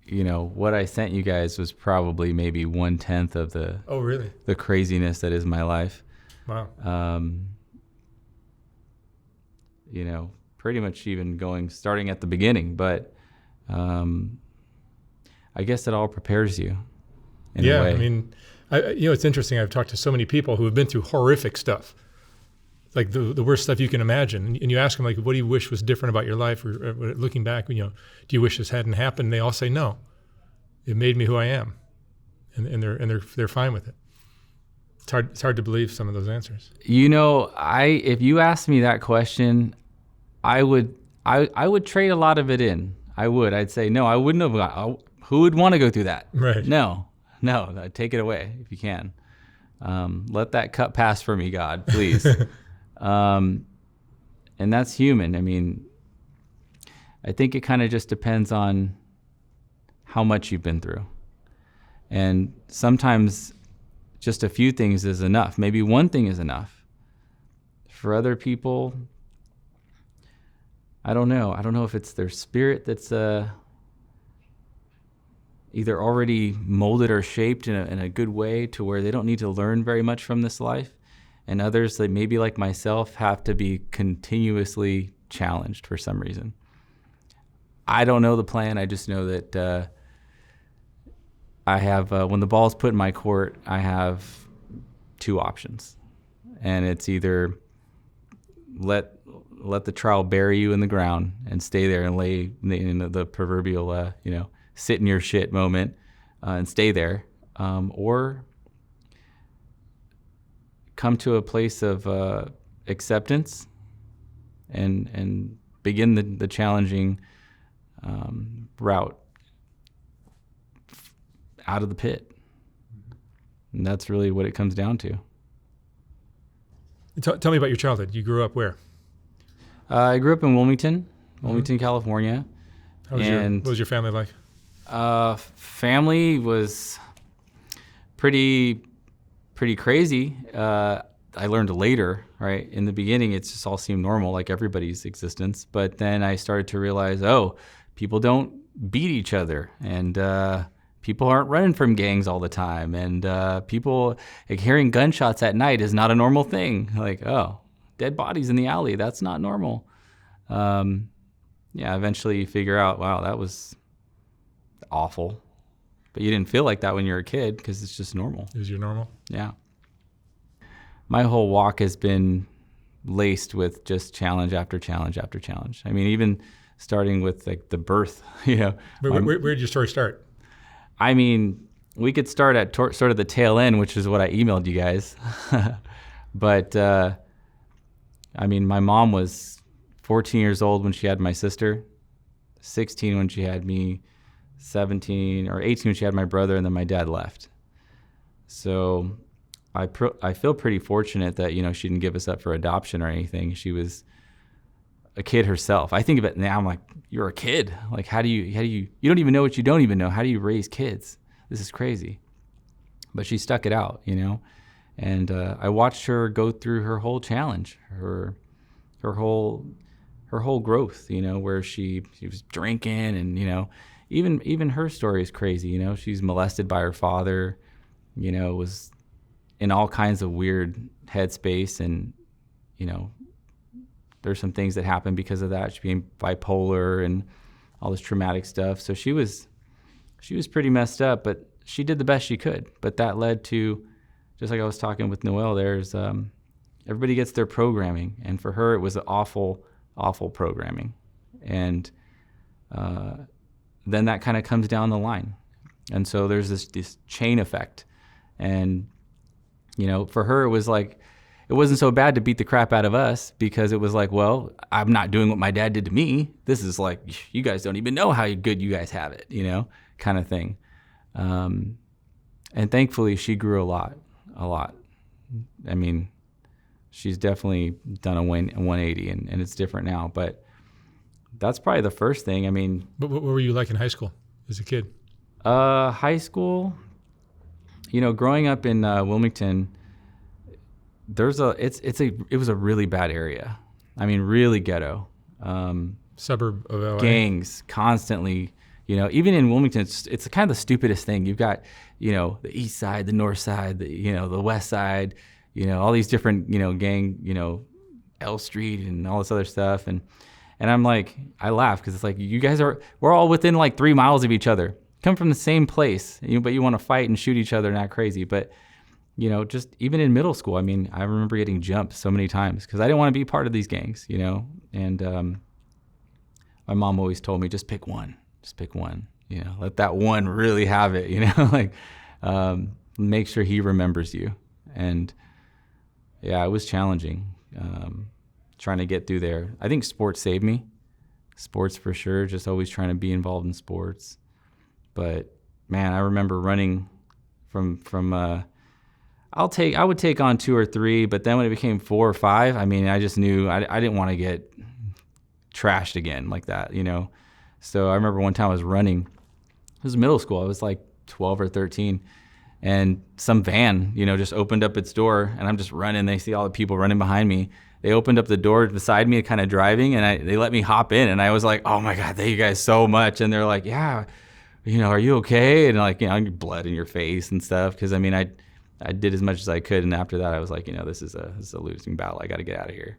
what I sent you guys was probably maybe 1/10 of the Oh, really? the craziness that is my life. Wow. Pretty much even starting at the beginning, but I guess it all prepares you in a way. I mean, it's interesting. I've talked to so many people who have been through horrific stuff, like the worst stuff you can imagine. And you ask them, like, what do you wish was different about your life? Or looking back, do you wish this hadn't happened? And they all say, no, it made me who I am. And they're fine with it. It's hard to believe some of those answers. If you asked me that question, I would trade a lot of it in. I'd say, no, I wouldn't have. Who would want to go through that? Right. No, take it away if you can. Let that cup pass for me, God, please. And that's human. I mean, I think it kind of just depends on how much you've been through. And sometimes just a few things is enough. Maybe one thing is enough. For other people, I don't know. I don't know if it's their spirit that's either already molded or shaped in a good way to where they don't need to learn very much from this life. And others, that maybe like myself, have to be continuously challenged for some reason. I don't know the plan. I just know that I have, when the ball's put in my court, I have two options. And it's either let the trial bury you in the ground and stay there and lay in the proverbial, sit in your shit moment and stay there, or come to a place of acceptance and begin the challenging route out of the pit. And that's really what it comes down to. Tell me about your childhood. You grew up where? I grew up in Wilmington, California. What was your family like? Family was pretty crazy. I learned later, right? In the beginning, it just all seemed normal, like everybody's existence. But then I started to realize, people don't beat each other, and people aren't running from gangs all the time, and people, like, hearing gunshots at night is not a normal thing. Like, dead bodies in the alley, that's not normal. Eventually you figure out, wow, that was awful. But you didn't feel like that when you were a kid because it's just normal. It was your normal? Yeah. My whole walk has been laced with just challenge after challenge after challenge. I mean, even starting with like the birth, Where did your story start? I mean, we could start at sort of the tail end, which is what I emailed you guys. But, my mom was 14 years old when she had my sister, 16 when she had me, 17 or 18 when she had my brother, and then my dad left. So I feel pretty fortunate that, she didn't give us up for adoption or anything. She was a kid herself. I think of it now, I'm like, you're a kid. Like, how do you don't even know what you don't even know. How do you raise kids? This is crazy. But she stuck it out, and I watched her go through her whole challenge, her whole growth, where she was drinking, and, even her story is crazy. She's molested by her father, was in all kinds of weird headspace, and, there's some things that happened because of that. She being bipolar and all this traumatic stuff. So she was pretty messed up, but she did the best she could. But that led to, just like I was talking with Noelle, there's everybody gets their programming, and for her it was awful programming, and then that kind of comes down the line, and so there's this chain effect, and for her it was like, it wasn't so bad to beat the crap out of us, because it was like, well, I'm not doing what my dad did to me. This is like, you guys don't even know how good you guys have it, kind of thing. And thankfully she grew a lot. I mean, she's definitely done a 180, and it's different now, but that's probably the first thing. I mean, what were you like in high school as a kid? High school, growing up in Wilmington, it was a really bad area. I mean, really ghetto. Suburb of LA. Gangs constantly, Even in Wilmington, it's kind of the stupidest thing. You've got, the east side, the north side, the west side, all these different, gang, L Street and all this other stuff. And I'm like, I laugh because it's like, we're all within like 3 miles of each other, come from the same place, but you want to fight and shoot each other and act crazy. But, just even in middle school, I remember getting jumped so many times because I didn't want to be part of these gangs, and my mom always told me, just pick one, let that one really have it, like make sure he remembers you. And yeah, it was challenging trying to get through there. I think sports saved me. Sports for sure, just always trying to be involved in sports. But man, I remember running from I would take on 2 or 3, but then when it became 4 or 5, I just knew I didn't want to get trashed again like that, So I remember one time I was running. It was middle school. I was like 12 or 13, and some van, just opened up its door, and I'm just running. They see all the people running behind me. They opened up the door beside me, kind of driving, and they let me hop in. And I was like, "Oh my God, thank you guys so much." And they're like, "Yeah, are you okay?" And like, blood in your face and stuff. Because I did as much as I could, and after that, I was like, this is a losing battle. I got to get out of here.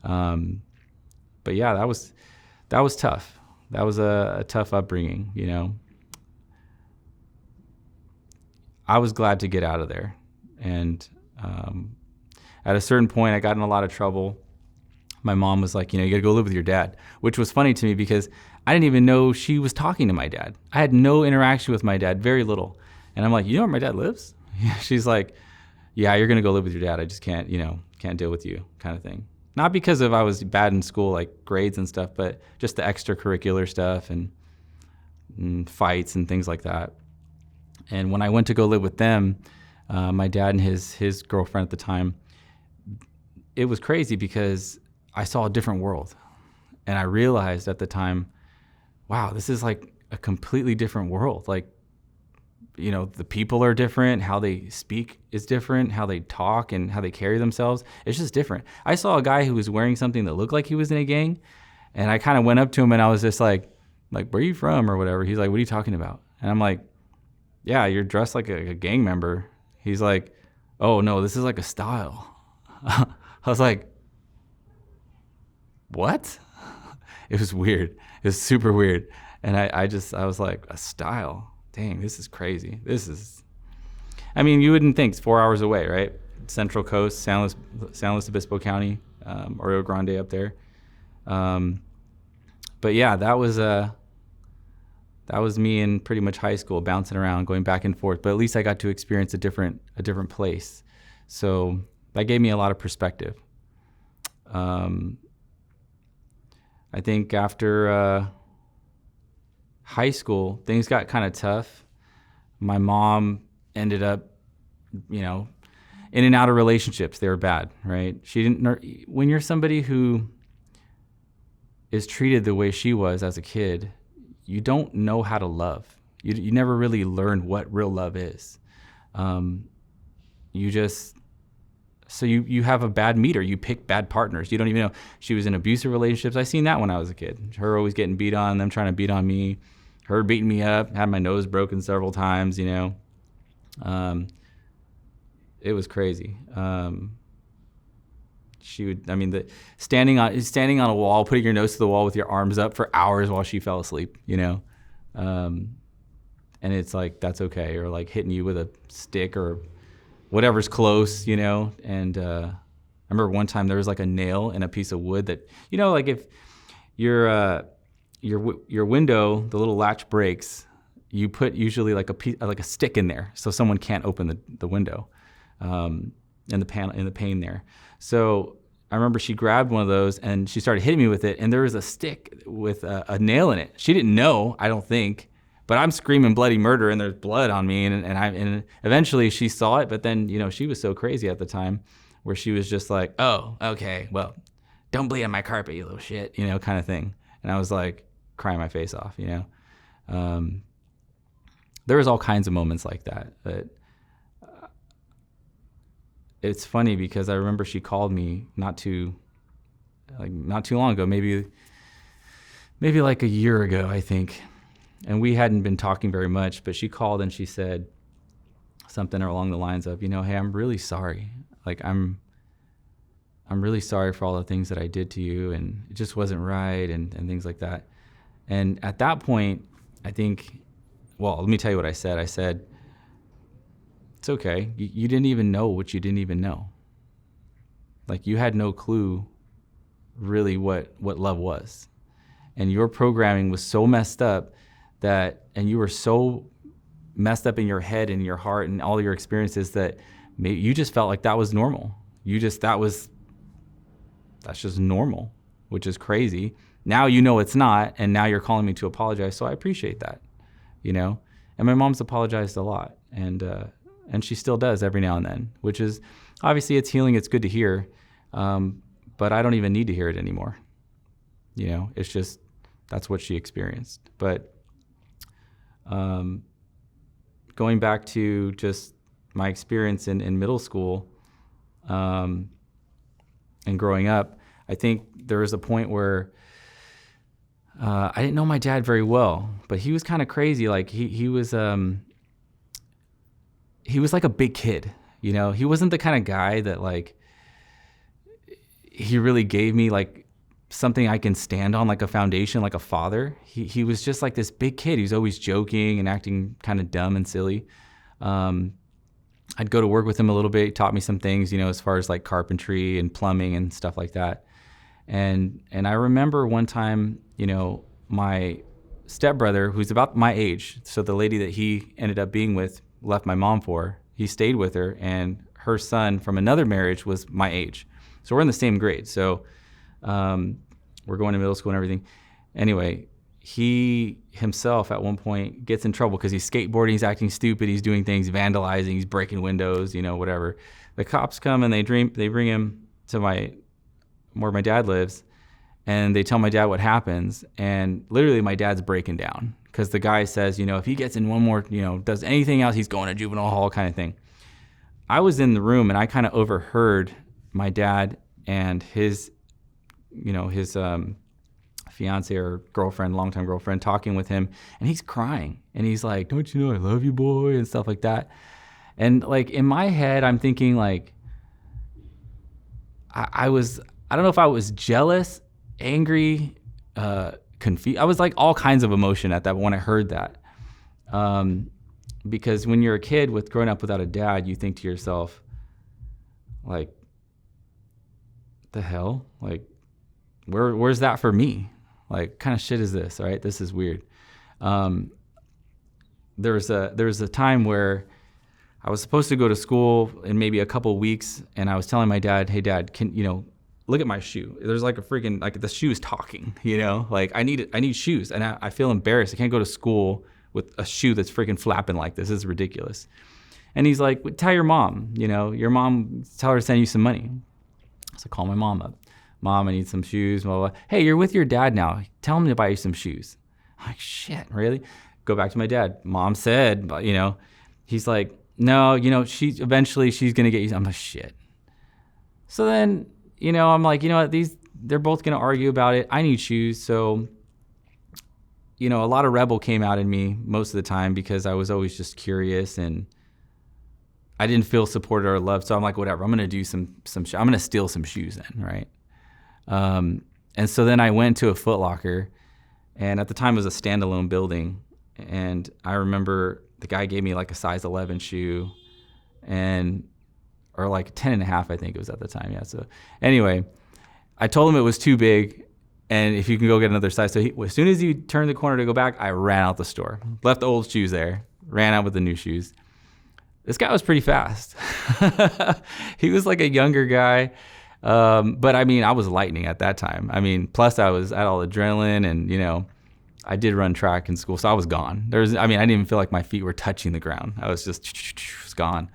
But yeah, that was tough. That was a tough upbringing. I was glad to get out of there, and at a certain point, I got in a lot of trouble. My mom was like, you got to go live with your dad, which was funny to me because I didn't even know she was talking to my dad. I had no interaction with my dad, very little. And I'm like, you know where my dad lives? She's like, yeah, you're going to go live with your dad. I just can't deal with you, kind of thing. Not because I was bad in school, like grades and stuff, but just the extracurricular stuff and fights and things like that. And when I went to go live with them, my dad and his girlfriend at the time, it was crazy because I saw a different world. And I realized at the time, wow, this is like a completely different world. Like, the people are different, how they speak is different, how they talk and how they carry themselves. It's just different. I saw a guy who was wearing something that looked like he was in a gang, and I kind of went up to him and I was just like, where are you from or whatever? He's like, what are you talking about? And I'm like, yeah, you're dressed like a gang member. He's like, oh no, this is like a style. I was like, what? It was weird. It was super weird. And I was like, a style? Dang, this is crazy. You wouldn't think it's 4 hours away, right? Central Coast, San Luis Obispo County, Rio Grande up there. But yeah, that was me in pretty much high school, bouncing around, going back and forth. But at least I got to experience a different place. So that gave me a lot of perspective. I think after high school, things got kind of tough. My mom ended up, in and out of relationships. They were bad, right? When you're somebody who is treated the way she was as a kid, you don't know how to love. You never really learned what real love is. So you have a bad meter. You pick bad partners. You don't even know. She was in abusive relationships. I seen that when I was a kid. Her always getting beat on, them trying to beat on me. Her beating me up, had my nose broken several times, It was crazy. She would, standing on a wall, putting your nose to the wall with your arms up for hours while she fell asleep, and it's like, that's okay. Or like hitting you with a stick or whatever's close, and I remember one time there was like a nail in a piece of wood that, like if your window, the little latch breaks, you put usually like a stick in there so someone can't open the window, in the pane there. So I remember she grabbed one of those and she started hitting me with it, and there was a stick with a nail in it. She didn't know, I don't think, but I'm screaming bloody murder and there's blood on me, and eventually she saw it, but then she was so crazy at the time where she was just like, oh, okay, well, don't bleed on my carpet, you little shit, kind of thing. And I was like crying my face off, There was all kinds of moments like that. But it's funny because I remember she called me not too long ago, maybe like a year ago, I think. and we hadn't been talking very much, but she called and she said something along the lines of, hey, I'm really sorry. Like, I'm really sorry for all the things that I did to you, and it just wasn't right, and things like that. And at that point, I think, well, let me tell you what I said. I said, it's okay. You didn't even know what you didn't even know. Like, you had no clue really what love was. And your programming was so messed up and you were so messed up in your head and your heart and all your experiences that you just felt like that was normal. That's just normal, which is crazy. Now you know it's not, and now you're calling me to apologize. So I appreciate that, And my mom's apologized a lot, and she still does every now and then, which is, obviously it's healing. It's good to hear, but I don't even need to hear it anymore. It's just, that's what she experienced. But going back to just my experience in middle school and growing up, I think there was a point where I didn't know my dad very well, but he was kind of crazy. Like he was like a big kid, He wasn't the kind of guy that like he really gave me like something I can stand on, like a foundation, like a father. He was just like this big kid. He was always joking and acting kind of dumb and silly. I'd go to work with him a little bit. He taught me some things, as far as like carpentry and plumbing and stuff like that. And I remember one time, my stepbrother, who's about my age, so the lady that he ended up being with, left my mom for, he stayed with her, and her son from another marriage was my age. So we're in the same grade. So we're going to middle school and everything. Anyway, he himself at one point gets in trouble because he's skateboarding, he's acting stupid, he's doing things, vandalizing, he's breaking windows, whatever. The cops come and they bring him to where my dad lives, and they tell my dad what happens, and literally my dad's breaking down because the guy says, if he gets in one more, does anything else, he's going to juvenile hall kind of thing. I was in the room and I kind of overheard my dad and his fiance or girlfriend, longtime girlfriend, talking with him, and he's crying, and he's like, "Don't you know I love you, boy," and stuff like that. And like in my head, I'm thinking like, I don't know if I was jealous, angry, confused. I was like all kinds of emotion at that when I heard that. Because when you're a kid growing up without a dad, you think to yourself, like, the hell? Like, where's that for me? Like, what kind of shit is this? Right? This is weird. There was a time where I was supposed to go to school in maybe a couple of weeks, and I was telling my dad, "Hey, Dad, can look at my shoe? There's like a freaking like the shoe is talking. Like I need shoes, and I feel embarrassed. I can't go to school with a shoe that's freaking flapping like this. This is ridiculous." And he's like, "Tell your mom. Your mom, tell her to send you some money." So I call my mom up. "Mom, I need some shoes." Blah, blah, blah. "Hey, you're with your dad now. Tell him to buy you some shoes." I'm like, shit, really? Go back to my dad. "Mom said," he's like, "No, she's going to get you." I'm like, shit. So then, I'm like, what? They're both going to argue about it. I need shoes. So, a lot of rebel came out in me most of the time because I was always just curious and I didn't feel supported or loved. So I'm like, whatever, I'm going to do I'm going to steal some shoes then, right? And so then I went to a Foot Locker, and at the time it was a standalone building. And I remember the guy gave me like a size 11 shoe or like 10 and a half, I think it was at the time. Yeah. So anyway, I told him it was too big and if you can go get another size. So as soon as he turned the corner to go back, I ran out the store, left the old shoes there, ran out with the new shoes. This guy was pretty fast. He was like a younger guy. But I mean, I was lightning at that time. I mean, plus I was at all adrenaline and, I did run track in school, so I was gone. I didn't even feel like my feet were touching the ground. I was just gone.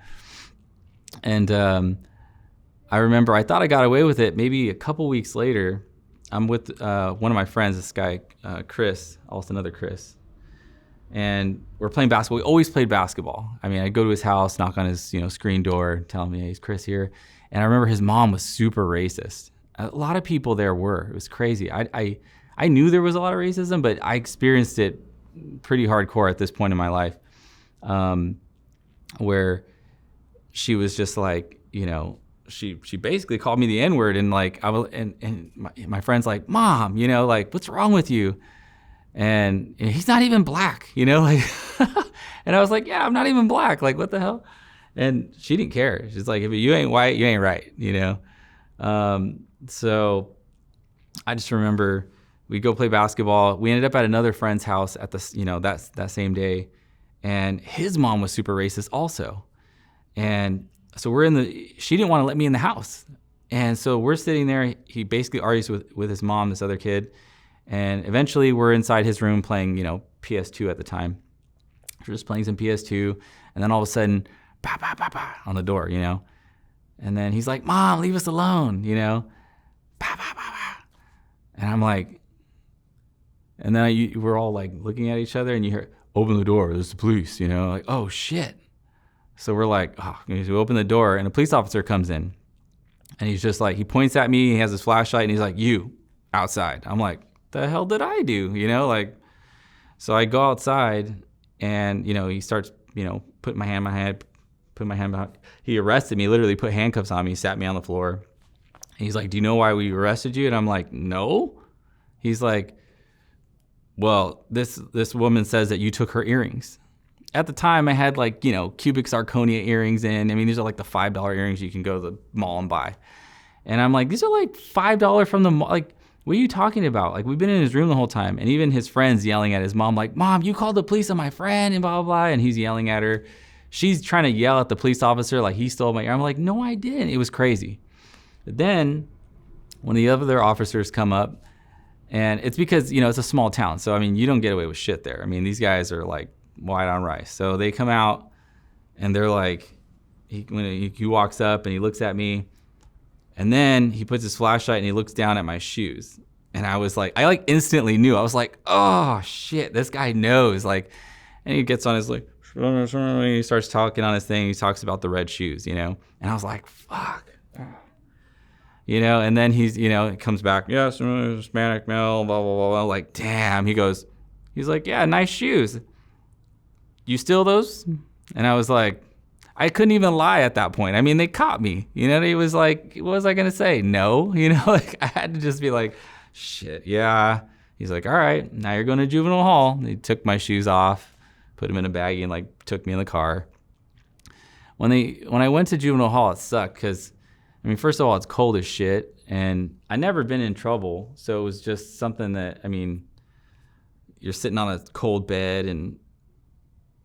And I remember I thought I got away with it. Maybe a couple weeks later, I'm with one of my friends, this guy, Chris, also another Chris. And we're playing basketball. We always played basketball. I'd go to his house, knock on his screen door, tell him, "Hey, is Chris here?" And I remember his mom was super racist. A lot of people there were. It was crazy. I knew there was a lot of racism, but I experienced it pretty hardcore at this point in my life, where she was just like, you know, she basically called me the N-word, and like I was, and my friend's like, Mom, you know, like, what's wrong with you? And he's not even black, you know, like, and I was like, yeah, I'm not even black. Like, what the hell? And she didn't care. She's like, if you ain't white, you ain't right, you know? So I just remember we go play basketball. We ended up at another friend's house at the, you know, that same day. And his mom was super racist also. And so she didn't want to let me in the house. And so we're sitting there. He basically argues with his mom, this other kid. And eventually we're inside his room playing, you know, PS2 at the time. We're just playing some PS2. And then all of a sudden, bah, bah, bah, bah, on the door, you know. And then he's like, Mom, leave us alone, you know. Bah, bah, bah, bah. And I'm like, and then we're all like looking at each other, and you hear, open the door, there's the police, you know. Like, oh, shit. So we're like, oh, we open the door, and a police officer comes in. And he's just like, he points at me, he has his flashlight, and he's like, you, outside. I'm like, the hell did I do? You know, like, so I go outside, and, you know, he starts, you know, putting my hand behind. He arrested me, literally put handcuffs on me, sat me on the floor. He's like, do you know why we arrested you? And I'm like, no. He's like, well, this woman says that you took her earrings. At the time, I had like, you know, cubic zirconia earrings in. I mean, these are like the $5 earrings you can go to the mall and buy. And I'm like, these are like $5 from the mall. Like, what are you talking about? Like, we've been in his room the whole time. And even his friends yelling at his mom, like, Mom, you called the police on my friend and blah, blah, blah. And he's yelling at her. She's trying to yell at the police officer like he stole my ear. I'm like, no, I didn't. It was crazy. But then when the other officers come up, and it's because, you know, it's a small town. So, I mean, you don't get away with shit there. I mean, these guys are like white on rice. So they come out, and they're like, he walks up and he looks at me, and then he puts his flashlight and he looks down at my shoes. And I was like, I like instantly knew. I was like, oh shit, this guy knows. Like, and he gets on his like, he starts talking on his thing. He talks about the red shoes, you know? And I was like, fuck. You know, and then he's, you know, it comes back, yes, Hispanic male, blah, blah, blah, blah. Like, damn. He's like, yeah, nice shoes. You steal those? And I was like, I couldn't even lie at that point. I mean, they caught me. You know, he was like, what was I going to say? No. You know, like, I had to just be like, shit, yeah. He's like, all right, now you're going to juvenile hall. And he took my shoes off, put them in a baggie, and like took me in the car. When I went to juvenile hall, it sucked because, I mean, first of all, it's cold as shit, and I never been in trouble, so it was just something that, I mean, you're sitting on a cold bed, and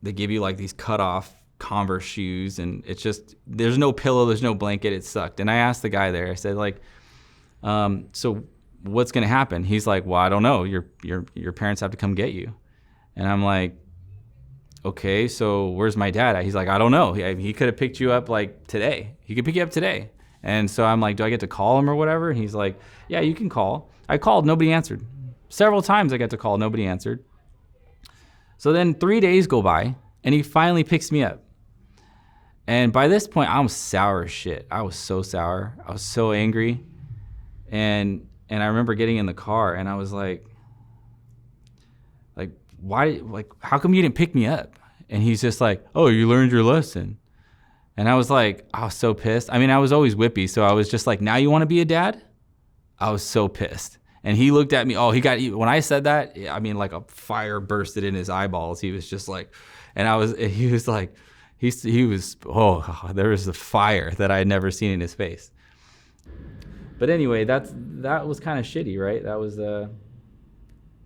they give you like these cut off Converse shoes, and it's just, there's no pillow, there's no blanket. It sucked. And I asked the guy there, I said, like, so what's gonna happen? He's like, well, I don't know. Your parents have to come get you. And I'm like, okay, so where's my dad at? He's like, I don't know. He could have picked you up like today. He could pick you up today. And so I'm like, do I get to call him or whatever? And he's like, yeah, you can call. I called, nobody answered. Several times I got to call, nobody answered. So then 3 days go by, and he finally picks me up. And by this point, I'm sour as shit. I was so sour. I was so angry. And I remember getting in the car, and I was like, why, like, how come you didn't pick me up? And he's just like, oh, you learned your lesson. And I was like, I was so pissed. I mean, I was always whippy, so I was just like, now you want to be a dad? I was so pissed. And he looked at me, when I said that, I mean, like a fire bursted in his eyeballs. He was just like, and he was like, there was a fire that I had never seen in his face. But anyway, that was kind of shitty, right?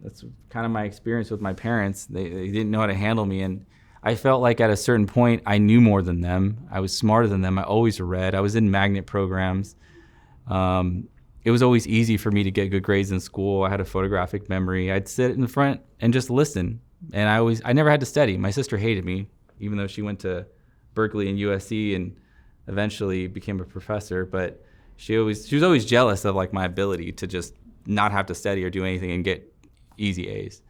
That's kind of my experience with my parents. They didn't know how to handle me, and I felt like at a certain point I knew more than them. I was smarter than them. I always read. I was in magnet programs. It was always easy for me to get good grades in school. I had a photographic memory. I'd sit in the front and just listen. And I never had to study. My sister hated me, even though she went to Berkeley and USC and eventually became a professor. But she was always jealous of like my ability to just not have to study or do anything and get easy A's.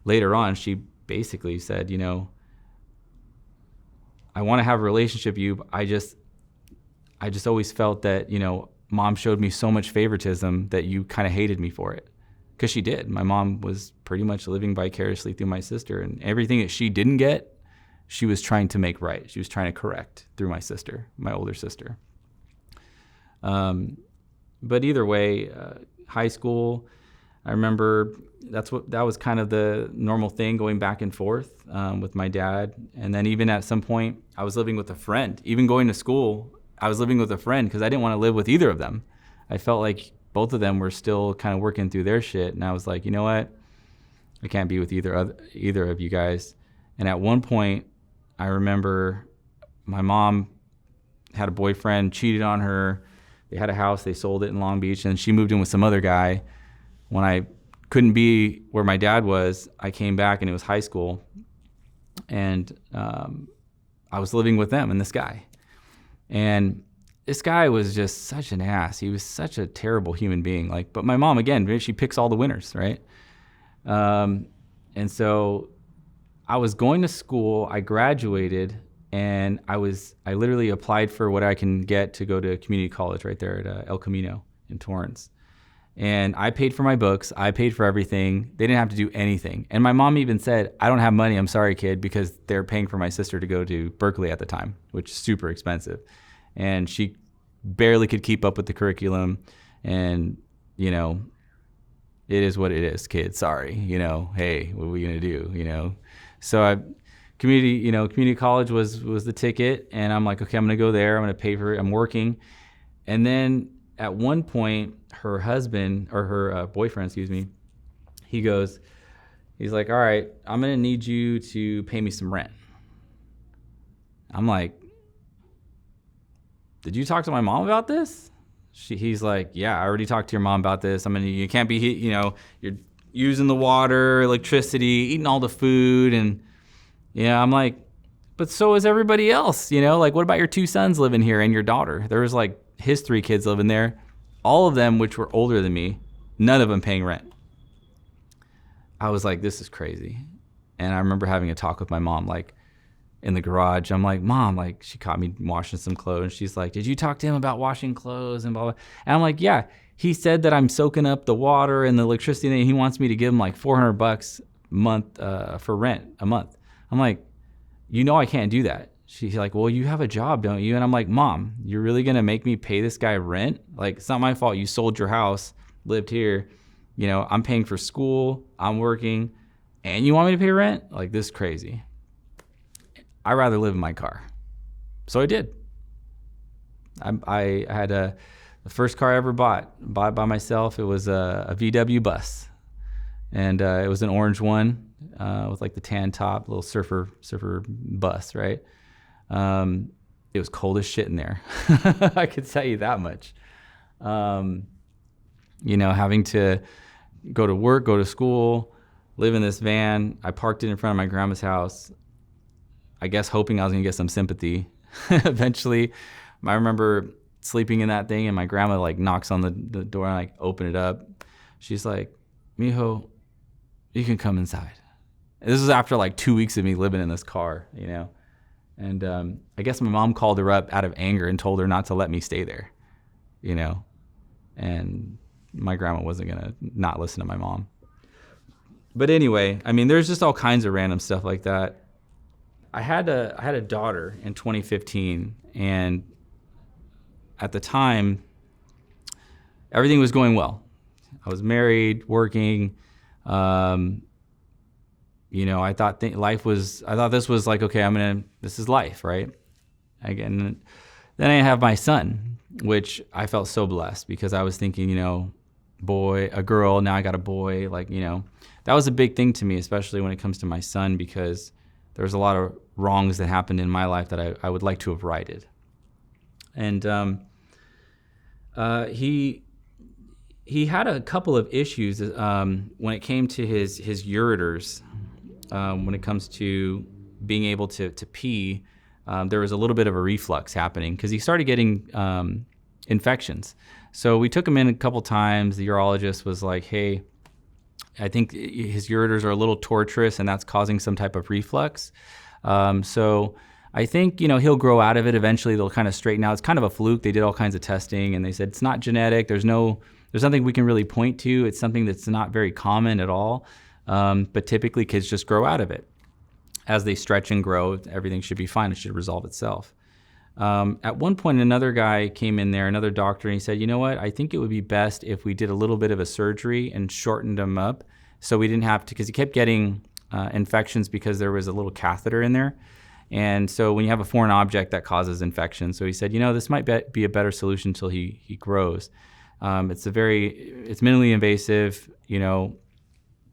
Later on, she basically said, you know, I want to have a relationship with you, but I just always felt that, you know, Mom showed me so much favoritism that you kind of hated me for it. because she did. My mom was pretty much living vicariously through my sister, and everything that she didn't get, she was trying to make right. She was trying to correct through my sister, my older sister. But either way, high school, I remember that was kind of the normal thing, going back and forth with my dad. And then even at some point, I was living with a friend. Even going to school, I was living with a friend because I didn't want to live with either of them. I felt like both of them were still kind of working through their shit. And I was like, you know what? I can't be with either of you guys. And at one point, I remember my mom had a boyfriend, cheated on her. They had a house, they sold it in Long Beach, and she moved in with some other guy. When I couldn't be where my dad was, I came back, and it was high school. And I was living with them and this guy. And this guy was just such an ass. He was such a terrible human being. But my mom, again, she picks all the winners, right? And so I was going to school, I graduated, and I literally applied for what I can get to go to community college right there at El Camino in Torrance. And I paid for my books, I paid for everything. They didn't have to do anything. And my mom even said, I don't have money, I'm sorry, kid, because they're paying for my sister to go to Berkeley at the time, which is super expensive. And she barely could keep up with the curriculum. And, it is what it is, kid, sorry. Hey, what are we gonna do, So community college was the ticket, and I'm like, okay, I'm gonna go there. I'm gonna pay for it. I'm working, and then at one point, her husband or her boyfriend, he's like, all right, I'm gonna need you to pay me some rent. I'm like, did you talk to my mom about this? He's like, yeah, I already talked to your mom about this. You can't be, you're using the water, electricity, eating all the food, and I'm like, but so is everybody else, what about your 2 sons living here and your daughter? There was his 3 kids living there, all of them which were older than me, none of them paying rent. I was like, this is crazy. And I remember having a talk with my mom, in the garage. I'm like, Mom, she caught me washing some clothes. She's like, did you talk to him about washing clothes and blah, blah. And I'm like, yeah, he said that I'm soaking up the water and the electricity, and he wants me to give him $400 a month for rent a month. I'm like, I can't do that. She's like, well, you have a job, don't you? And I'm like, Mom, you're really going to make me pay this guy rent? It's not my fault. You sold your house, lived here. I'm paying for school, I'm working, and you want me to pay rent? This is crazy. I'd rather live in my car. So I did. I had the first car I ever bought by myself. It was a VW bus. And it was an orange one with the tan top, little surfer bus, right? It was cold as shit in there. I could tell you that much. Having to go to work, go to school, live in this van. I parked it in front of my grandma's house, I guess hoping I was going to get some sympathy. Eventually, I remember sleeping in that thing, and my grandma knocks on the door, and I open it up. She's like, Mijo, you can come inside. And this was after 2 weeks of me living in this car, And I guess my mom called her up out of anger and told her not to let me stay there, And my grandma wasn't going to not listen to my mom. But anyway, there's just all kinds of random stuff like that. I had a daughter in 2015, and at the time, everything was going well. I was married, working. I thought this was okay, this is life, right? Again, then I have my son, which I felt so blessed because I was thinking, a girl, now I got a boy, that was a big thing to me, especially when it comes to my son, because there was a lot of wrongs that happened in my life that I would like to have righted. And he had a couple of issues when it came to his ureters. When it comes to being able to pee, there was a little bit of a reflux happening because he started getting infections. So we took him in a couple times. The urologist was like, hey, I think his ureters are a little tortuous, and that's causing some type of reflux. So I think, he'll grow out of it eventually. They'll kind of straighten out. It's kind of a fluke. They did all kinds of testing, and they said it's not genetic. There's no there's nothing we can really point to. It's something that's not very common at all. But typically kids just grow out of it. As they stretch and grow, everything should be fine. It should resolve itself. At one point, another guy came in there, another doctor, and he said, you know what, I think it would be best if we did a little bit of a surgery and shortened him up so we didn't have to, because he kept getting infections because there was a little catheter in there. And so when you have a foreign object, that causes infection. So he said, you know, this might be a better solution until he grows. It's minimally invasive, you know,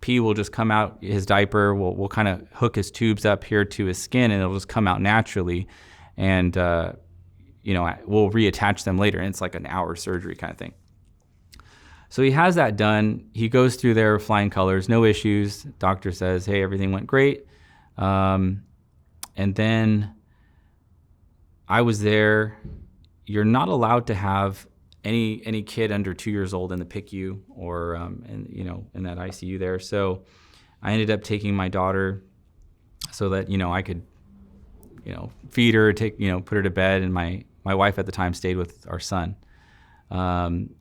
pee will just come out, his diaper, we'll kind of hook his tubes up here to his skin and it'll just come out naturally. And, you know, we'll reattach them later. And it's like an hour surgery kind of thing. So he has that done. He goes through there flying colors, no issues. Doctor says, hey, everything went great. And then I was there. You're not allowed to have any kid under 2 years old in the PICU or in that ICU there. So I ended up taking my daughter so that, you know, I could, you know, feed her, put her to bed. And my wife at the time stayed with our son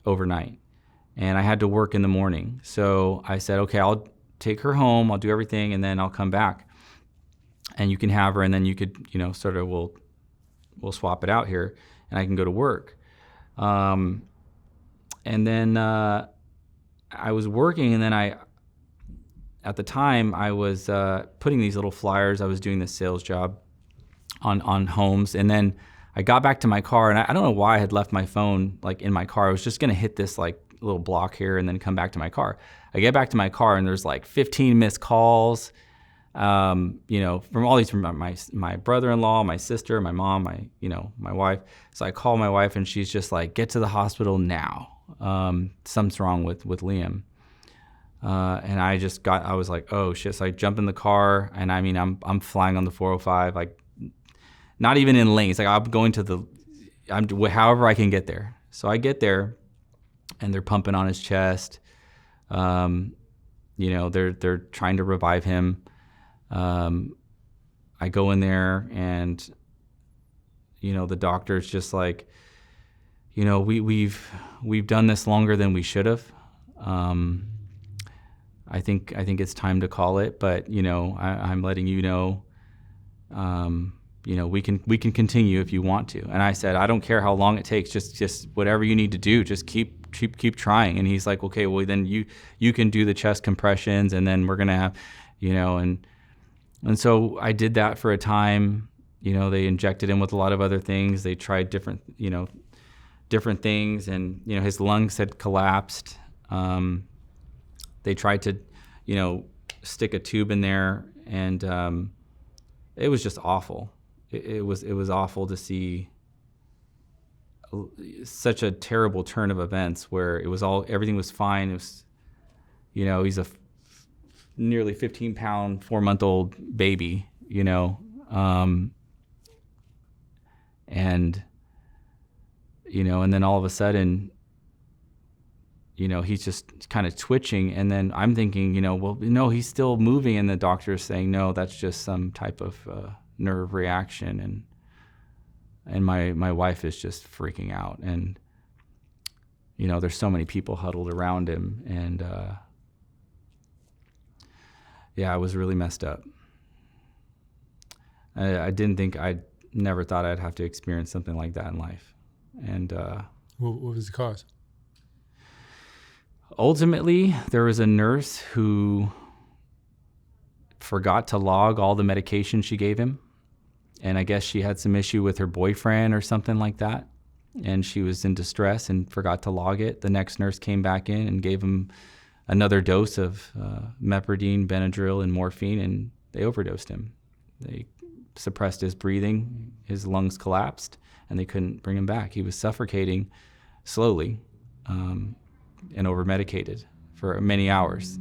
overnight. And I had to work in the morning. So I said, okay, I'll take her home, I'll do everything, and then I'll come back. And you can have her, and then you could, you know, sort of we'll swap it out here, and I can go to work. And then I was working, and then at the time, I was putting these little flyers. I was doing this sales job on homes, and then I got back to my car, and I don't know why I had left my phone like in my car. I was just gonna hit this like little block here and then come back to my car. I get back to my car, and there's like 15 missed calls. You know, from all these, from my brother-in-law, my sister, my mom, my wife. So I call my wife, and she's just like, get to the hospital now. Something's wrong with Liam. And I was like, oh shit. So I jump in the car, and I mean, I'm flying on the 405, like not even in lanes. Like I'm going however I can get there. So I get there, and they're pumping on his chest. You know, they're trying to revive him. I go in there, and, you know, the doctor's just like, you know, we've done this longer than we should have. I think it's time to call it, but, you know, I'm letting you know, you know, we can continue if you want to. And I said, I don't care how long it takes, just whatever you need to do, just keep trying. And he's like, okay, well then you can do the chest compressions, and then we're going to have, you know, and so I did that for a time. You know, they injected him with a lot of other things. They tried different things, and, you know, his lungs had collapsed. They tried to, you know, stick a tube in there, and it was just awful. It was awful to see such a terrible turn of events where everything was fine. It was, you know, he's a nearly 15-pound, 4-month-old baby, you know, and, you know, and then all of a sudden, you know, he's just kind of twitching. And then I'm thinking, you know, well, no, he's still moving. And the doctor is saying, no, that's just some type of nerve reaction. And my wife is just freaking out. And, you know, there's so many people huddled around him. And, yeah, I was really messed up. I never thought I'd have to experience something like that in life. And what was the cause? Ultimately, there was a nurse who forgot to log all the medication she gave him. And I guess she had some issue with her boyfriend or something like that. And she was in distress and forgot to log it. The next nurse came back in and gave him another dose of mepridine, Benadryl, and morphine, and they overdosed him. They suppressed his breathing, his lungs collapsed, and they couldn't bring him back. He was suffocating slowly and over-medicated for many hours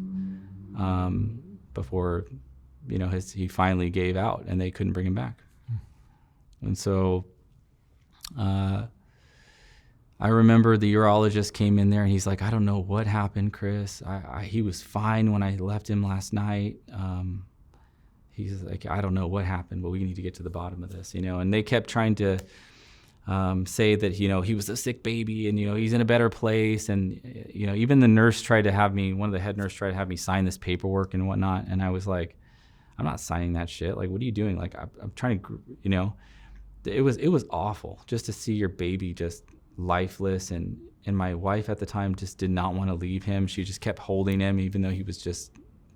before, you know, he finally gave out, and they couldn't bring him back. And so I remember the urologist came in there, and he's like, I don't know what happened, Chris. He was fine when I left him last night. He's like, I don't know what happened, but we need to get to the bottom of this, you know. And they kept trying to say that, he was a sick baby and, he's in a better place. And, even the nurse tried to have me, one of the head nurse tried to have me sign this paperwork and whatnot. And I was like, I'm not signing that shit. Like, what are you doing? Like, I'm trying to, it was awful just to see your baby just lifeless. And my wife at the time just did not want to leave him. She just kept holding him, even though he was just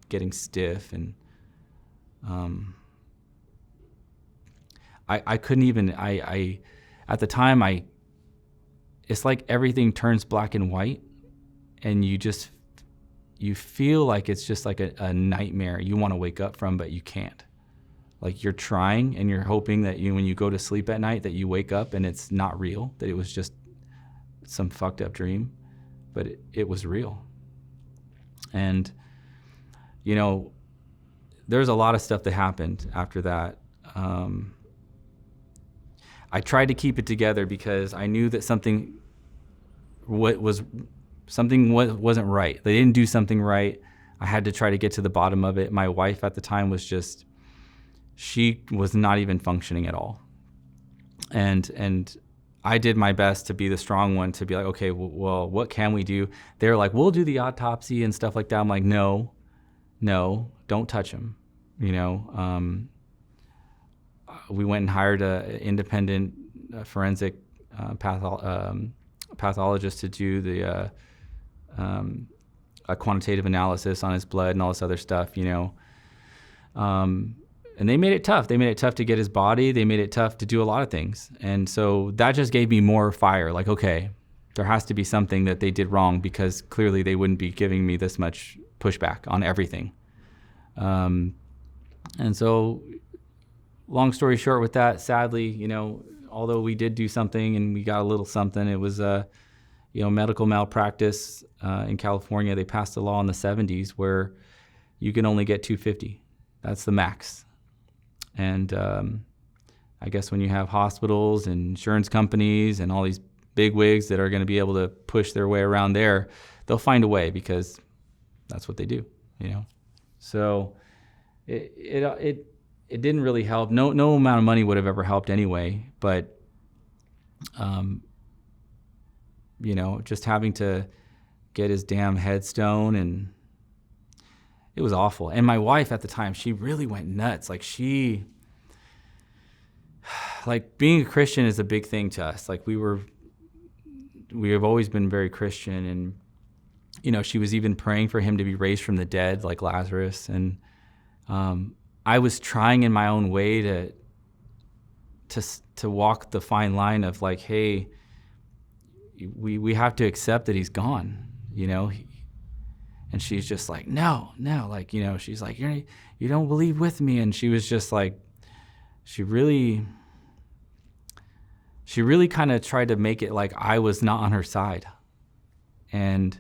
getting stiff. And, I couldn't even, at the time, it's like everything turns black and white, and you feel like it's just like a nightmare you want to wake up from, but you can't. Like, you're trying and you're hoping that when you go to sleep at night that you wake up and it's not real, that it was just some fucked up dream, but it was real. And, there's a lot of stuff that happened after that. I tried to keep it together because I knew that something wasn't right. They didn't do something right. I had to try to get to the bottom of it. My wife at the time she was not even functioning at all. And I did my best to be the strong one, to be like, okay, well, what can we do? They're like, we'll do the autopsy and stuff like that. I'm like, no, don't touch him. We went and hired an independent forensic pathologist to do a quantitative analysis on his blood and all this other stuff, and they made it tough. They made it tough to get his body. They made it tough to do a lot of things. And so that just gave me more fire. Like, okay, there has to be something that they did wrong, because clearly they wouldn't be giving me this much pushback on everything. And so, long story short with that, sadly, although we did do something and we got a little something, it was medical malpractice in California. They passed a law in the 70s where you can only get $250. That's the max. And I guess when you have hospitals and insurance companies and all these big wigs that are going to be able to push their way around there, they'll find a way, because that's what they do, So it didn't really help. No amount of money would have ever helped anyway. But, just having to get his damn headstone, and it was awful. And my wife at the time, she really went nuts. Like being a Christian is a big thing to us. Like we have always been very Christian, and, she was even praying for him to be raised from the dead, like Lazarus. And, I was trying in my own way to walk the fine line of like, hey, we have to accept that he's gone, and she's just like, no, like, she's like, you don't believe with me. And she was just like, she really kind of tried to make it like I was not on her side. And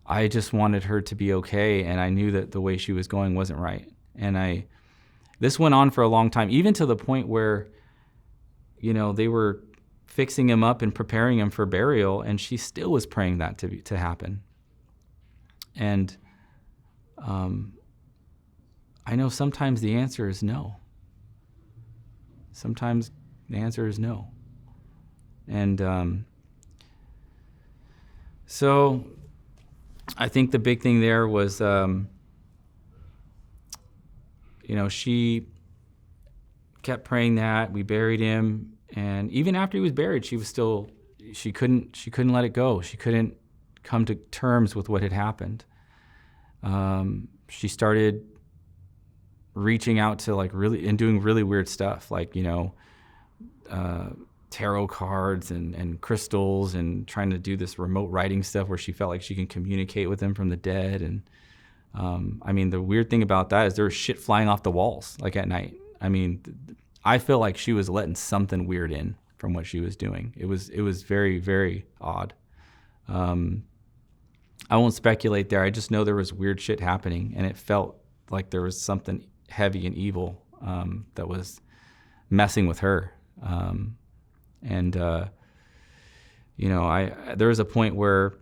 I just wanted her to be okay. And I knew that the way she was going wasn't right. And this went on for a long time, even to the point where, they were fixing him up and preparing him for burial, and she still was praying that to happen. And I know sometimes the answer is no. Sometimes the answer is no. And so I think the big thing there was, she kept praying that. We buried him, and even after he was buried, she couldn't let it go. She couldn't come to terms with what had happened. She started reaching out to and doing really weird stuff, like, tarot cards and crystals, and trying to do this remote writing stuff where she felt like she can communicate with them from the dead. And the weird thing about that is there was shit flying off the walls, like at night. I feel like she was letting something weird in from what she was doing. It was very, very odd. I won't speculate there. I just know there was weird shit happening, and it felt like there was something heavy and evil that was messing with her. There was a point where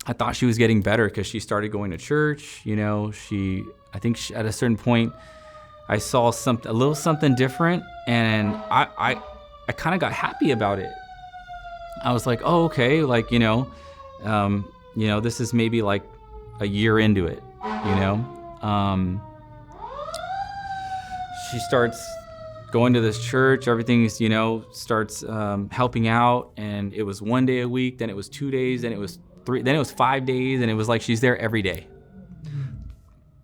I thought she was getting better because she started going to church. I think at a certain point, I saw a little something different, and I kind of got happy about it. I was like, oh, okay, like, this is maybe like a year into it, you know. She starts going to this church, everything's, starts helping out, and it was 1 day a week, then it was 2 days, then it was 3, then it was 5 days, and it was like she's there every day.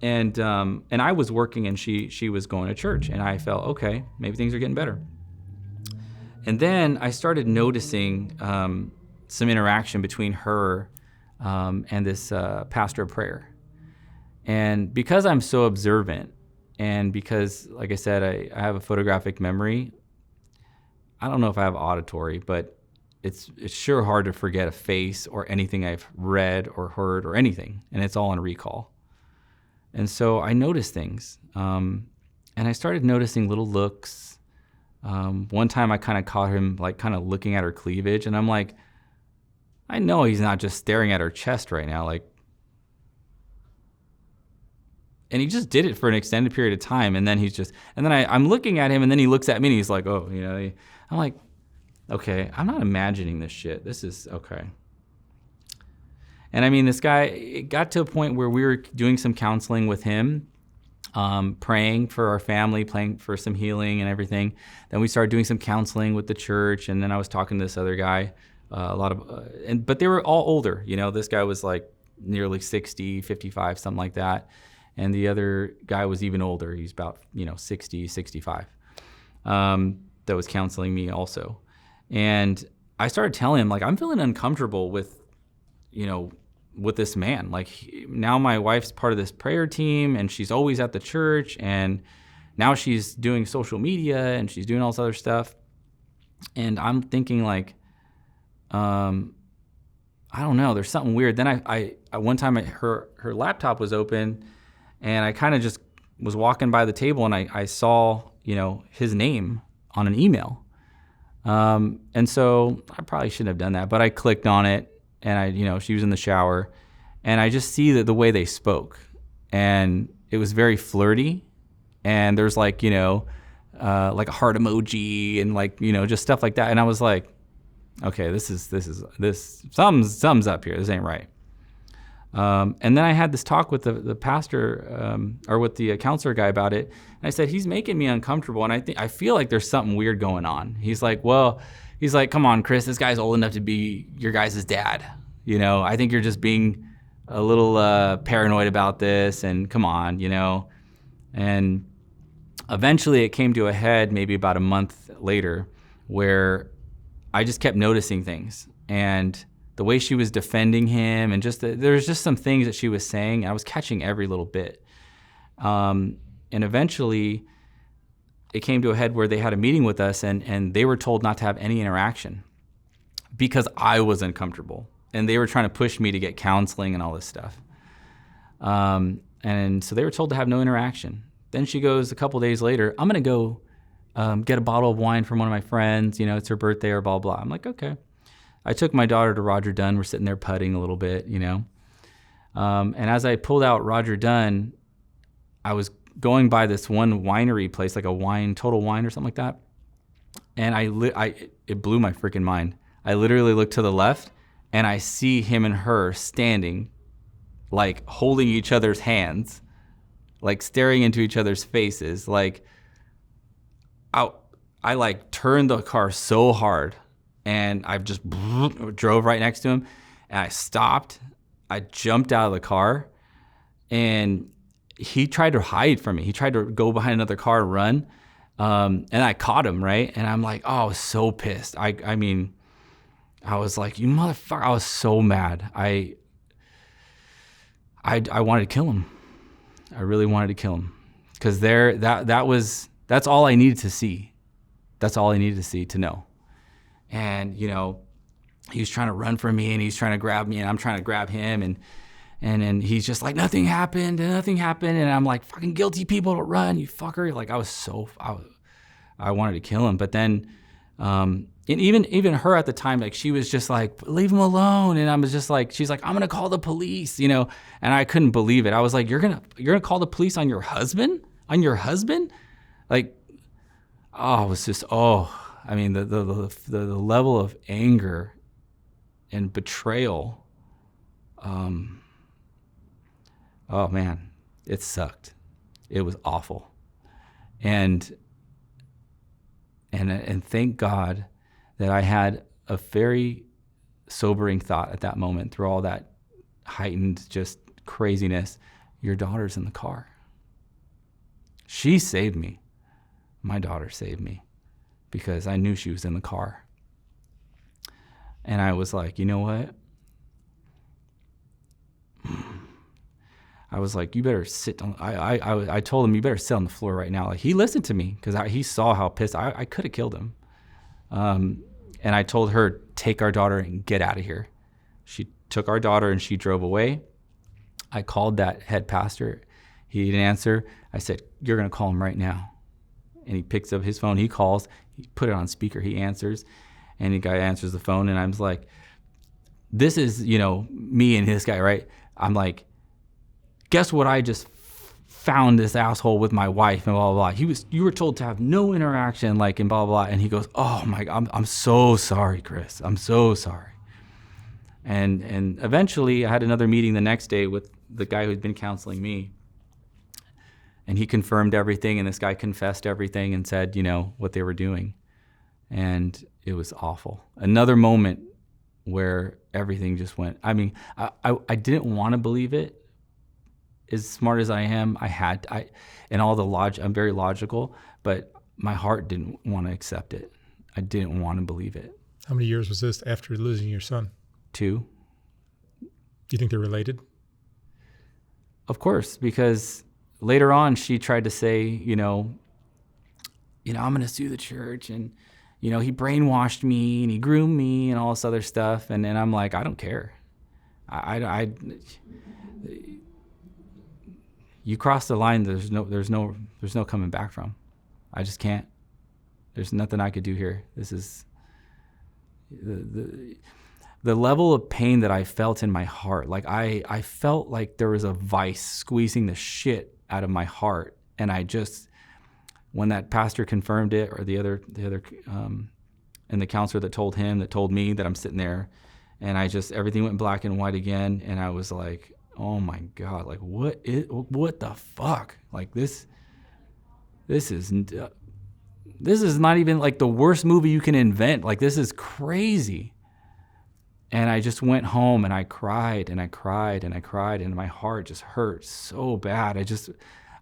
And I was working, and she was going to church, and I felt, okay, maybe things are getting better. And then I started noticing some interaction between her and this pastor of prayer. And because I'm so observant, and because, like I said, I have a photographic memory, I don't know if I have auditory, but it's sure hard to forget a face or anything I've read or heard or anything, and it's all on recall. And so I noticed things, and I started noticing little looks. One time I kind of caught him like kind of looking at her cleavage, and I'm like, I know he's not just staring at her chest right now, like. And he just did it for an extended period of time, and then I'm looking at him, and then he looks at me, and he's like, oh, I'm like, okay, I'm not imagining this shit. This is okay. And I mean, this guy, it got to a point where we were doing some counseling with him, praying for our family, praying for some healing and everything. Then we started doing some counseling with the church, and then I was talking to this other guy, but they were all older. This guy was like nearly 60, 55, something like that. And the other guy was even older. He's about, 60, 65, that was counseling me also. And I started telling him, like, I'm feeling uncomfortable with this man. Like, now my wife's part of this prayer team, and she's always at the church, and now she's doing social media, and she's doing all this other stuff. And I'm thinking, like, I don't know, there's something weird. Then I one time her laptop was open, and I kind of just was walking by the table, and I saw, his name on an email. And so I probably shouldn't have done that, but I clicked on it, and she was in the shower, and I just see the way they spoke, and it was very flirty, and there's like, like a heart emoji, and like, just stuff like that. And I was like, okay, this something's up here. This ain't right. And then I had this talk with the pastor, or with the counselor guy about it. And I said, he's making me uncomfortable. And I feel like there's something weird going on. He's like, come on, Chris, this guy's old enough to be your guys' dad. I think you're just being a little paranoid about this, and come on, And eventually it came to a head maybe about a month later, where I just kept noticing things. And the way she was defending him, and there's just some things that she was saying, I was catching every little bit. And eventually it came to a head where they had a meeting with us, and they were told not to have any interaction because I was uncomfortable, and they were trying to push me to get counseling and all this stuff. And so they were told to have no interaction. Then she goes a couple days later, I'm going to go get a bottle of wine from one of my friends, it's her birthday or blah, blah. I'm like, okay. I took my daughter to Roger Dunn. We're sitting there putting a little bit, And as I pulled out Roger Dunn, I was going by this one winery place, like a Total Wine or something like that. And it blew my freaking mind. I literally looked to the left, and I see him and her standing, like holding each other's hands, like staring into each other's faces. Like, I like turned the car so hard, and I just drove right next to him, and I stopped. I jumped out of the car, and he tried to hide from me. He tried to go behind another car and run, and I caught him, right? And I'm like, oh, I was so pissed. I mean, I was like, you motherfucker. I was so mad. I wanted to kill him. I really wanted to kill him, because that's all I needed to see. That's all I needed to see, to know. And, he was trying to run from me, and he's trying to grab me, and I'm trying to grab him. And he's just like, nothing happened. And I'm like, fucking guilty people don't run, you fucker. Like, I wanted to kill him. But then, and even her at the time, like, she was just like, leave him alone. And I was just like, she's like, I'm going to call the police, and I couldn't believe it. I was like, you're going to call the police on your husband? On your husband? Like, it was just, I mean, the level of anger and betrayal. Oh man, it sucked. It was awful. And thank God that I had a very sobering thought at that moment through all that heightened just craziness. Your daughter's in the car. She saved me. My daughter saved me because I knew she was in the car. And I was like, you know what? I was like, you better sit on, I told him, you better sit on the floor right now. Like, he listened to me because he saw how pissed, I could have killed him. And I told her, take our daughter and get out of here. She took our daughter and she drove away. I called that head pastor. He didn't answer. I said, you're going to call him right now. And he picks up his phone. He calls. He put it on speaker. He answers. And the guy answers the phone. And I'm like, this is, me and this guy, right? I'm like, guess what? I just found this asshole with my wife and blah, blah, blah. You were told to have no interaction, like, and blah, blah, blah. And he goes, oh my God, I'm so sorry, Chris. I'm so sorry. And eventually I had another meeting the next day with the guy who'd been counseling me. And he confirmed everything. And this guy confessed everything and said, what they were doing. And it was awful. Another moment where everything just went, I didn't want to believe it. As smart as I am, and all the I'm very logical, but my heart didn't want to accept it. I didn't want to believe it. How many years was this after losing your son? 2. Do you think they're related? Of course, because later on she tried to say, I'm going to sue the church, and he brainwashed me and he groomed me and all this other stuff, and I'm like, I don't care. You cross the line, there's no coming back from. I just can't. There's nothing I could do here. This is the level of pain that I felt in my heart. Like I felt like there was a vice squeezing the shit out of my heart. And when that pastor confirmed it, or the other and the counselor that told me that I'm sitting there, and everything went black and white again. And I was like, oh my God, like what the fuck? Like this is not even like the worst movie you can invent. Like, this is crazy. And I just went home and I cried and I cried and I cried, and my heart just hurt so bad. I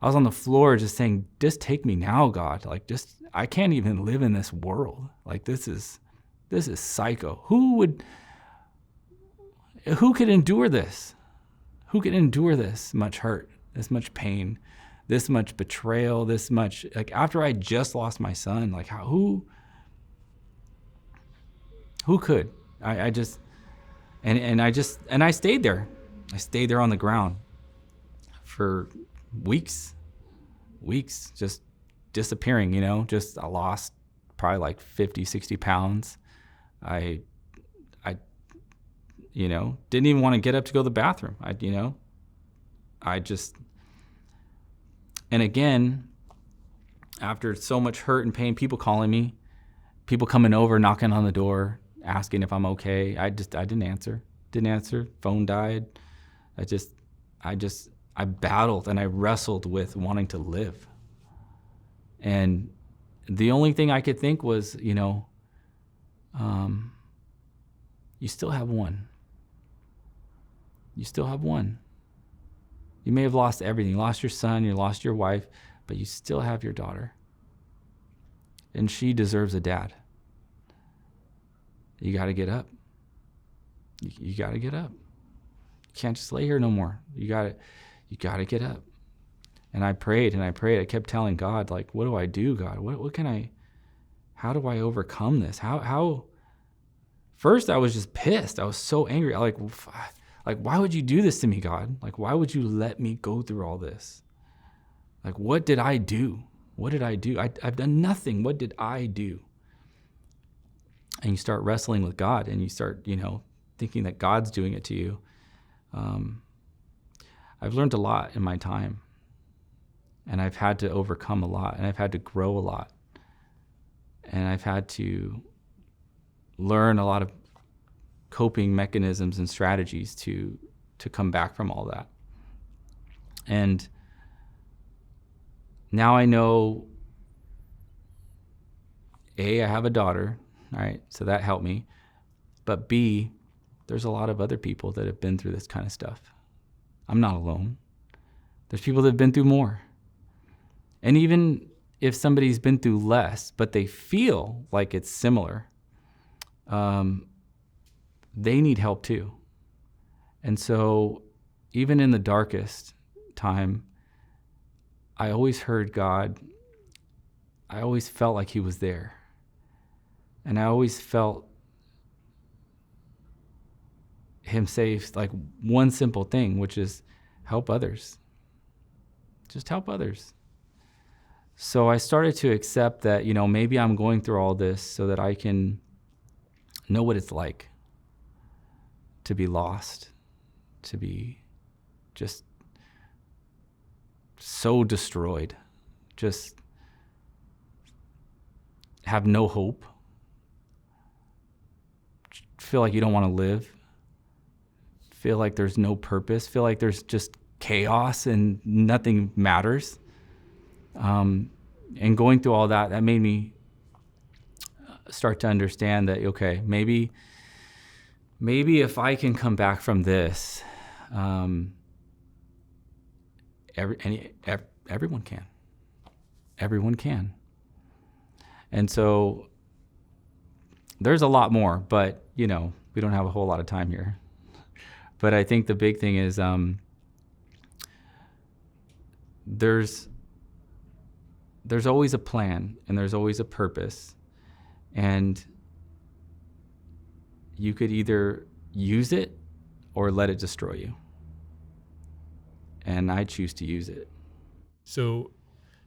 was on the floor just saying, just take me now, God. Like, I can't even live in this world. Like, this is psycho. Who could endure this? Who can endure this much hurt, this much pain, this much betrayal, this much, like, after I just lost my son, like, who could? I stayed there. I stayed there on the ground for weeks, just disappearing, I lost probably like 50, 60 pounds. I didn't even want to get up to go to the bathroom. And again, after so much hurt and pain, people calling me, people coming over, knocking on the door, asking if I'm okay. I didn't answer. Phone died. I battled and I wrestled with wanting to live. And the only thing I could think was, you still have one. You still have one. You may have lost everything. You lost your son, you lost your wife, but you still have your daughter. And she deserves a dad. You got to get up. You got to get up. You can't just lay here no more. You got to get up. And I prayed and I prayed. I kept telling God, like, what do I do, God? How do I overcome this? How first I was just pissed. I was so angry. Like, why would you do this to me, God? Like, why would you let me go through all this? Like, what did I do? What did I do? I've done nothing. What did I do? And you start wrestling with God, and you start, thinking that God's doing it to you. I've learned a lot in my time, and I've had to overcome a lot, and I've had to grow a lot, and I've had to learn a lot of coping mechanisms and strategies to come back from all that. And now I know, A, I have a daughter, all right, so that helped me. But B, there's a lot of other people that have been through this kind of stuff. I'm not alone. There's people that have been through more. And even if somebody's been through less, but they feel like it's similar, they need help too. And so even in the darkest time, I always heard God. I always felt like he was there. And I always felt him say like one simple thing, which is help others. Just help others. So I started to accept that, maybe I'm going through all this so that I can know what it's like to be lost, to be just so destroyed, just have no hope, feel like you don't want to live, feel like there's no purpose, feel like there's just chaos and nothing matters. And going through all that made me start to understand that, okay, maybe if I can come back from this, everyone can. Everyone can. And so there's a lot more, but, we don't have a whole lot of time here. But I think the big thing is there's always a plan and there's always a purpose. And you could either use it or let it destroy you. And I choose to use it. So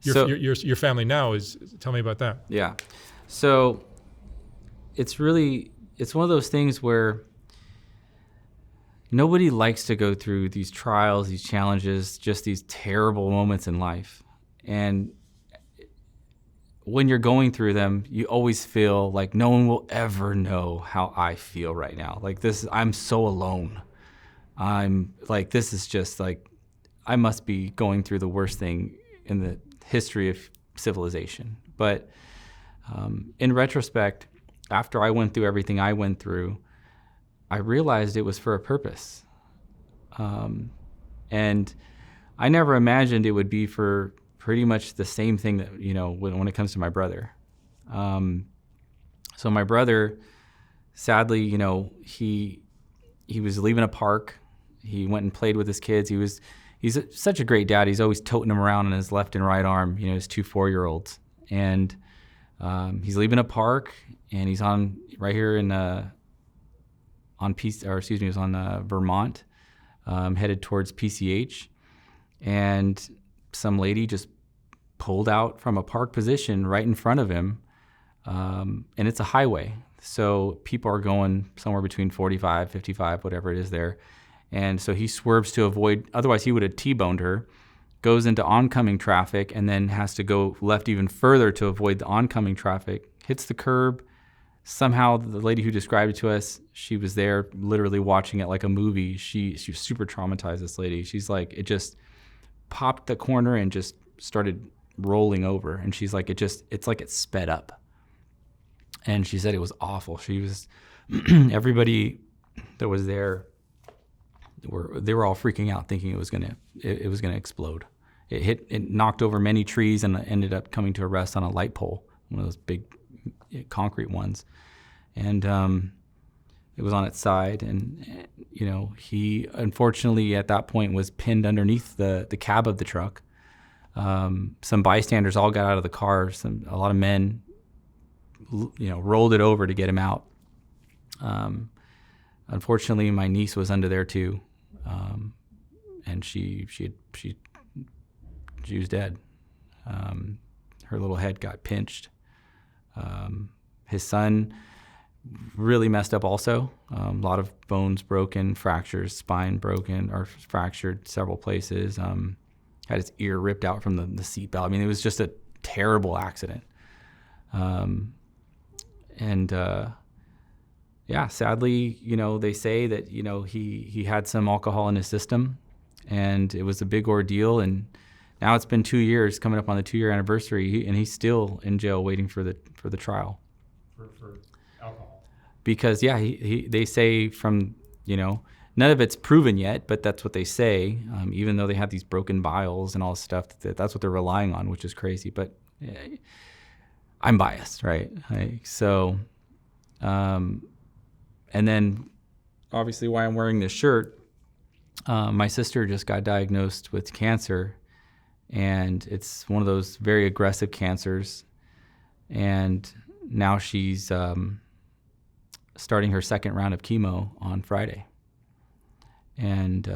your family now tell me about that. Yeah. So it's one of those things where nobody likes to go through these trials, these challenges, just these terrible moments in life. And when you're going through them, you always feel like no one will ever know how I feel right now. Like I'm so alone. I'm like, this is just like, I must be going through the worst thing in the history of civilization. But in retrospect, after I went through everything I went through, I realized it was for a purpose. And I never imagined it would be for pretty much the same thing that, when it comes to my brother. So my brother, sadly, he was leaving a park. He went and played with his kids. He's such a great dad. He's always toting them around on his left and right arm, his 2 4-year-olds. And he's leaving a park, and he's on right here in he was on Vermont, headed towards PCH, and some lady just pulled out from a park position right in front of him, and it's a highway, so people are going somewhere between 45, 55, whatever it is there, and so he swerves to avoid, otherwise he would have T-boned her, goes into oncoming traffic, and then has to go left even further to avoid the oncoming traffic, hits the curb. Somehow the lady who described it to us, she was there literally watching it like a movie. She was super traumatized, this lady. She's like, it just popped the corner and just started rolling over. And she's like, it's like it sped up. And she said it was awful. She was, everybody that was there, they were all freaking out, thinking it was gonna explode. It knocked over many trees and ended up coming to a rest on a light pole, one of those big concrete ones. And it was on its side, and he unfortunately at that point was pinned underneath the cab of the truck. Some bystanders all got out of the car. A lot of men rolled it over to get him out. Unfortunately, my niece was under there too, and she was dead. Her little head got pinched. His son really messed up also. A lot of bones broken, fractures, spine broken or fractured several places. Had his ear ripped out from the seatbelt. I mean, it was just a terrible accident. And yeah, sadly, they say that, he had some alcohol in his system, and it was a big ordeal. And now it's been 2 years, coming up on the 2-year anniversary, and he's still in jail waiting for the trial. For alcohol. Because they say from, none of it's proven yet, but that's what they say. Even though they have these broken vials and all this stuff, that's what they're relying on, which is crazy. But I'm biased, right? And then obviously why I'm wearing this shirt, my sister just got diagnosed with cancer, and it's one of those very aggressive cancers. And now she's starting her second round of chemo on Friday. And,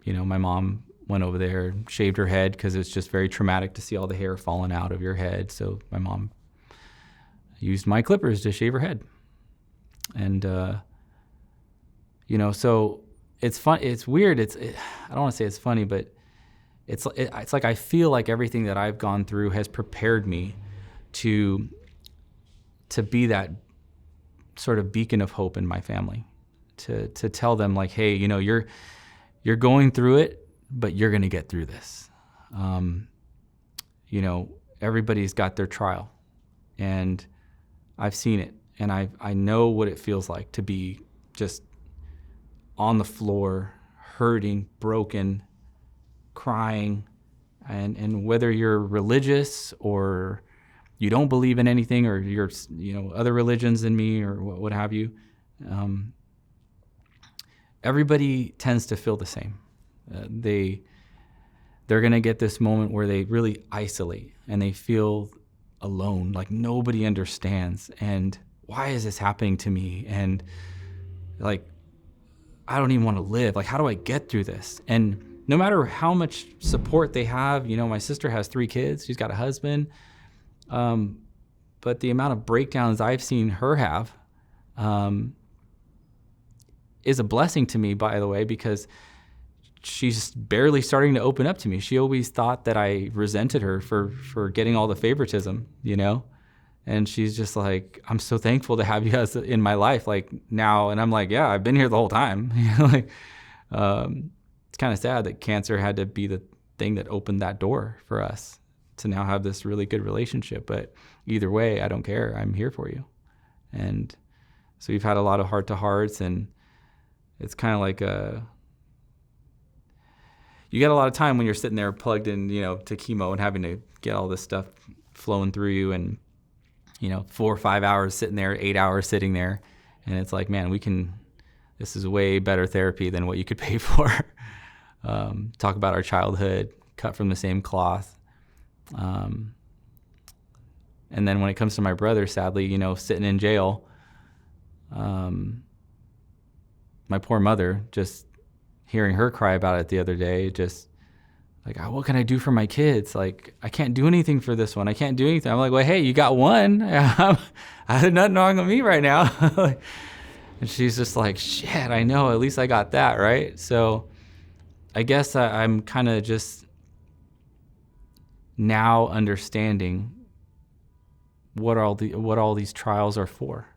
my mom went over there, shaved her head, because it's just very traumatic to see all the hair falling out of your head. So my mom used my clippers to shave her head. And, so it's fun. It's weird. I don't want to say it's funny, but it's like I feel like everything that I've gone through has prepared me to be that sort of beacon of hope in my family, to tell them, like, hey, you're going through it, but you're going to get through this. Everybody's got their trial, and I've seen it, and I know what it feels like to be just on the floor, hurting, broken, crying, and whether you're religious or you don't believe in anything, or you're other religions than me, or what have you, everybody tends to feel the same. They're gonna get this moment where they really isolate and they feel alone, like nobody understands, and why is this happening to me? And like, I don't even want to live. Like, how do I get through this? And no matter how much support they have, my sister has 3 kids. She's got a husband. But the amount of breakdowns I've seen her have is a blessing to me, by the way, because she's barely starting to open up to me. She always thought that I resented her for getting all the favoritism, And she's just like, I'm so thankful to have you guys in my life, like, now. And I'm like, yeah, I've been here the whole time. It's kind of sad that cancer had to be the thing that opened that door for us to now have this really good relationship. But either way, I don't care. I'm here for you. And so we've had a lot of heart-to-hearts, and it's kind of like you get a lot of time when you're sitting there plugged in, to chemo and having to get all this stuff flowing through you, and 4 or 5 hours sitting there, 8 hours sitting there. And it's like, man, this is way better therapy than what you could pay for. Talk about our childhood, cut from the same cloth. And then when it comes to my brother, sadly, sitting in jail, my poor mother, just hearing her cry about it the other day, just like, oh, what can I do for my kids? Like, I can't do anything for this one. I can't do anything. I'm like, well, hey, you got one. I had nothing wrong with me right now. And she's just like, shit, I know. At least I got that, right? So I guess I'm kind of just now understanding what all these trials are for.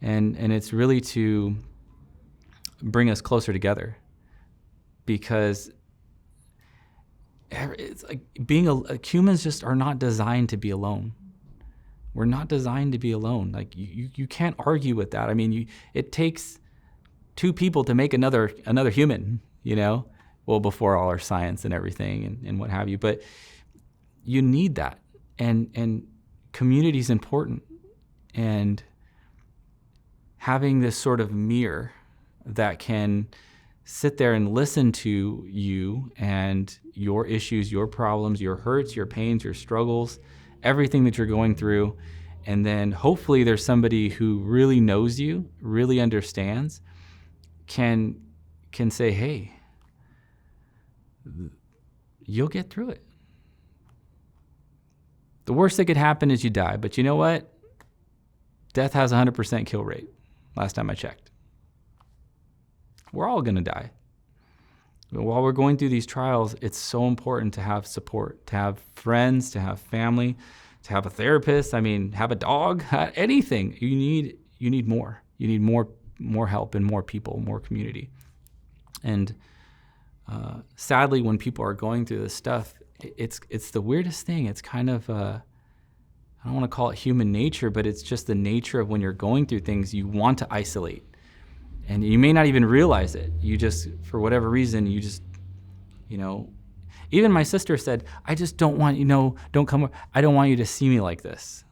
And it's really to bring us closer together, because it's like humans just are not designed to be alone. We're not designed to be alone. Like, you can't argue with that. I mean, it takes 2 people to make another human, well, before all our science and everything and what have you. But you need that, and community is important, and having this sort of mirror that can sit there and listen to you and your issues, your problems, your hurts, your pains, your struggles, everything that you're going through. And then hopefully there's somebody who really knows you, really understands, can say, hey, you'll get through it. The worst that could happen is you die. But you know what? Death has a 100% kill rate, last time I checked. We're all going to die. But while we're going through these trials, it's so important to have support, to have friends, to have family, to have a therapist. I mean, have a dog, anything. You need more. You need more help and more people, more community. And sadly, when people are going through this stuff, it's the weirdest thing. It's kind of I don't want to call it human nature, but it's just the nature of when you're going through things, you want to isolate. And you may not even realize it. You just, for whatever reason, you just, even my sister said, I just don't want, don't come, I don't want you to see me like this.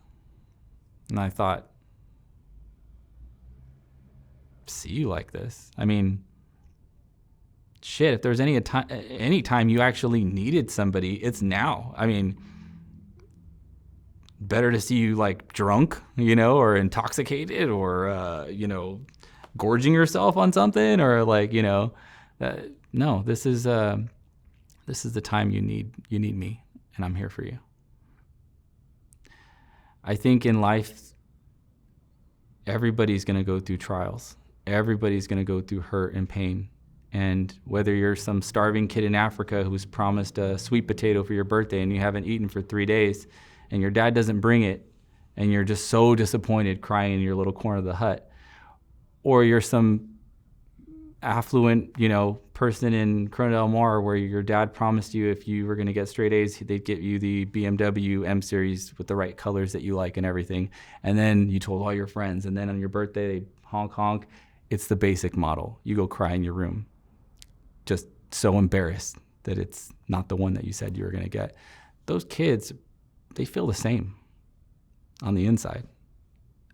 And I thought, see you like this? I mean, shit, if there's any time you actually needed somebody, it's now. I mean, better to see you like drunk, or intoxicated, or, gorging yourself on something, or like, no, this is the time you need me, and I'm here for you. I think in life, everybody's going to go through trials. Everybody's going to go through hurt and pain. And whether you're some starving kid in Africa who's promised a sweet potato for your birthday and you haven't eaten for 3 days, and your dad doesn't bring it, and you're just so disappointed crying in your little corner of the hut, or you're some affluent, person in Corona del Mar where your dad promised you if you were going to get straight A's, they'd get you the BMW M Series with the right colors that you like and everything. And then you told all your friends, and then on your birthday, they honk, honk. It's the basic model. You go cry in your room, just so embarrassed that it's not the one that you said you were going to get. Those kids, they feel the same on the inside.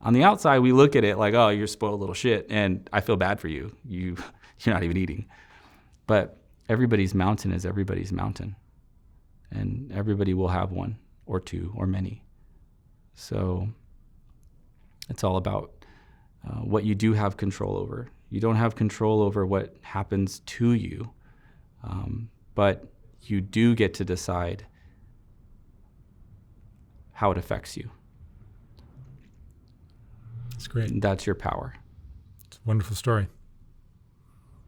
On the outside, we look at it like, oh, you're a spoiled little shit, and I feel bad for you. You're not even eating. But everybody's mountain is everybody's mountain, and everybody will have one or two or many. So it's all about what you do have control over. You don't have control over what happens to you, but you do get to decide how it affects you. That's great. That's your power. It's a wonderful story.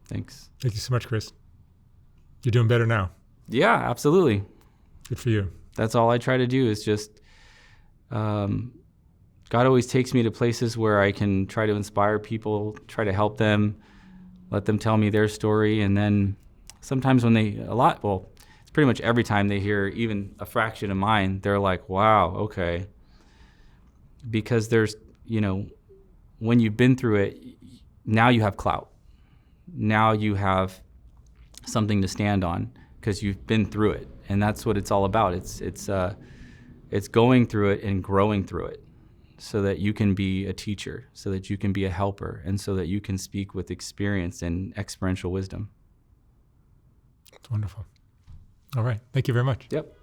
Thanks. Thank you so much, Chris. You're doing better now. Yeah, absolutely. Good for you. That's all I try to do is just, God always takes me to places where I can try to inspire people, try to help them, let them tell me their story. And then sometimes when it's pretty much every time they hear even a fraction of mine, they're like, wow, okay. Because there's, when you've been through it, now you have clout. Now you have something to stand on because you've been through it. And that's what it's all about. It's going through it and growing through it so that you can be a teacher, so that you can be a helper, and so that you can speak with experience and experiential wisdom. That's wonderful. All right. Thank you very much. Yep.